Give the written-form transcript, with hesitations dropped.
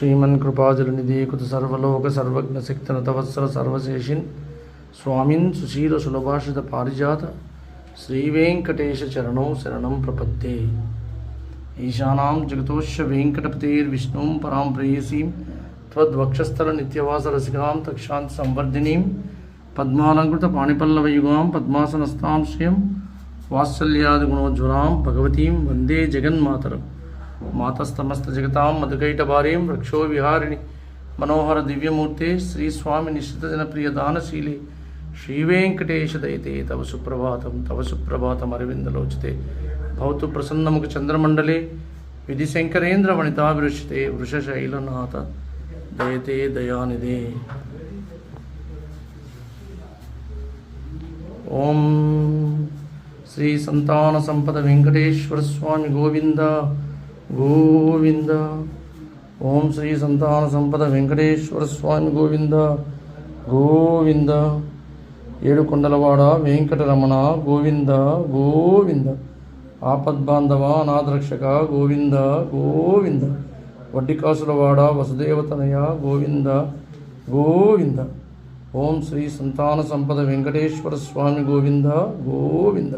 श्रीमन्कृपाजलनिधि कृत सर्वलोक सर्वज्ञ शक्ति नतवत्सर सर्वशेषिन् स्वामिन् सुशील सुलभाषित पारिजात श्रीवेंकटेश चरणौ शरणं प्रपद्ये। ईशानां जगतोश्च वेंकटपतेर्विष्णुं परां प्रेयसीं त्वद्वक्षस्थल नित्यवास रसिकां तक्षान्त संवर्धिनीं पद्मालंकृत पाणिपल्लवयुगां पद्मासनस्तां श्रियं वात्सल्यादिगुणोज्ज्वलां भगवतीं वन्दे जगन्मातरम्। मातस्तमस्त जगतां मधुकैटभारीं रक्षो विहारिणि मनोहर दिव्यमूर्ते श्री स्वामी निश्चित जनप्रिय दानशीले श्रीवेंकटेश दयिते तव सुप्रभातम अरविंदलोचिते भवतु प्रसन्नमुख चंद्रमंडले विधिशंकरेन्द्र वनिताभिरुचिते वृषशैलनाथ दयते दयानिधे। ओम श्री संतान संपद वेंकटेश्वर स्वामी गोविंद गोविंद। ओम श्री संतान संपद वेंकटेश्वर स्वामी गोविंद गोविंद। ఏడుకొండలవాడ వెంకటరమణ గోవింద గోవింద। ఆపద్బాంధవ అనాథరక్షక గోవింద గోవింద। వడ్డికాసులవాడ వసుదేవతనయ గోవింద గోవింద। ఓం శ్రీ సంతాన సంపద వెంకటేశ్వర స్వామి గోవింద గోవింద।